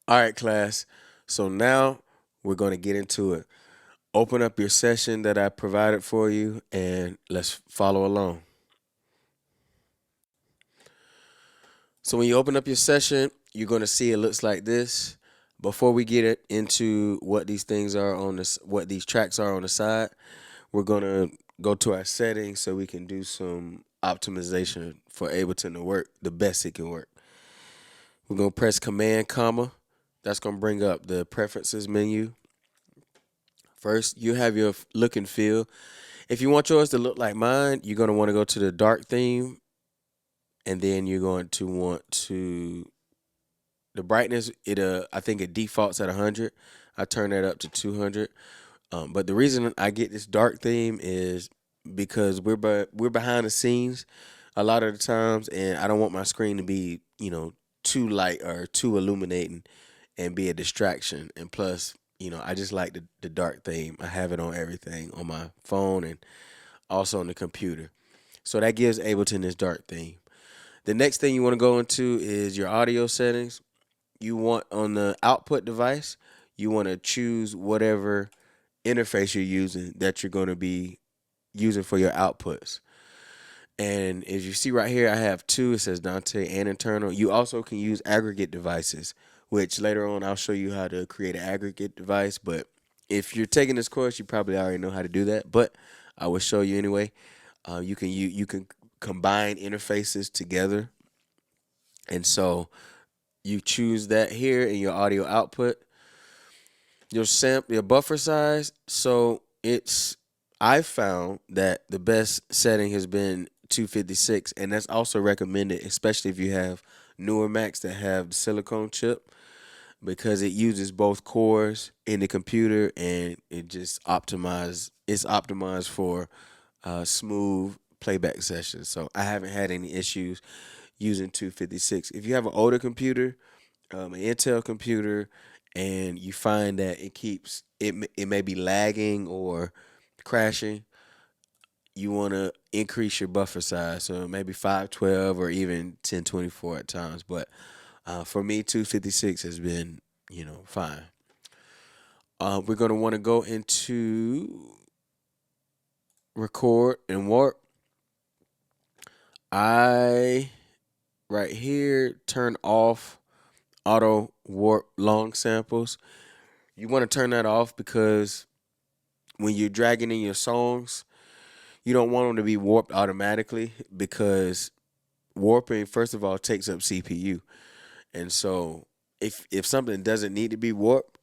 All right, class. So now we're going to get into it. Open up your session that I provided for you and let's follow along. So when you open up your session, you're going to see it looks like this. Before we get it into what these things are on this, what these tracks are on the side, we're going to go to our settings so we can do some optimization for Ableton to work the best it can work. We're going to press Command, comma. That's going to bring up the preferences menu. First, you have your look and feel. If you want yours to look like mine, you're going to want to go to the dark theme, and then you're going to want to the brightness. I think it defaults at 100. I turn that up to 200. But the reason I get this dark theme is because we're behind the scenes a lot of the times, and I don't want my screen to be too light or too illuminating and be a distraction. And plus, I just like the dark theme. I have it on everything on my phone and also on the computer. So that gives Ableton this dark theme. The next thing you want to go into is your audio settings. You want on the output device, you want to choose whatever interface you're using that you're going to be using for your outputs. And as you see right here, I have two. It says Dante and internal. You also can use aggregate devices, which later on I'll show you how to create an aggregate device. But if you're taking this course, you probably already know how to do that. But I will show you anyway. You can combine interfaces together, and so you choose that here in your audio output. Your buffer size. So it's I found that the best setting has been 256, and that's also recommended, especially if you have newer Macs that have the silicone chip, because it uses both cores in the computer, and it just optimized. It's optimized for smooth playback sessions. So I haven't had any issues using 256. If you have an older computer, an Intel computer, and you find that it may be lagging or crashing, you want to increase your buffer size, so maybe 512 or even 1024 at times. But for me, 256 has been fine. We're gonna want to go into record and warp. I right here turn off auto warp long samples. You want to turn that off because when you're dragging in your songs, you don't want them to be warped automatically, because warping, first of all, takes up CPU. And so if something doesn't need to be warped,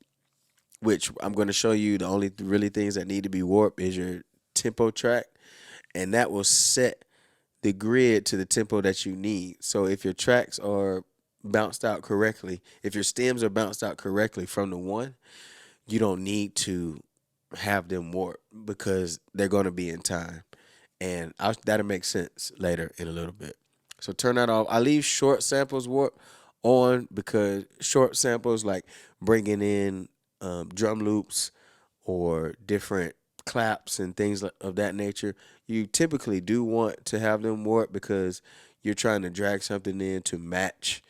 which I'm going to show you, the only really things that need to be warped is your tempo track, and that will set the grid to the tempo that you need. So if your tracks are bounced out correctly, if your stems are bounced out correctly from the one, you don't need to have them warp because they're going to be in time. And that'll make sense later in a little bit. So turn that off. I leave short samples warp on because short samples, like bringing in drum loops or different claps and things of that nature, you typically do want to have them warp because you're trying to drag something in to match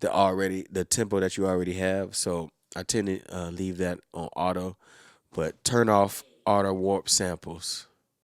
the tempo that you already have. So I tend to leave that on auto, but turn off auto warp samples.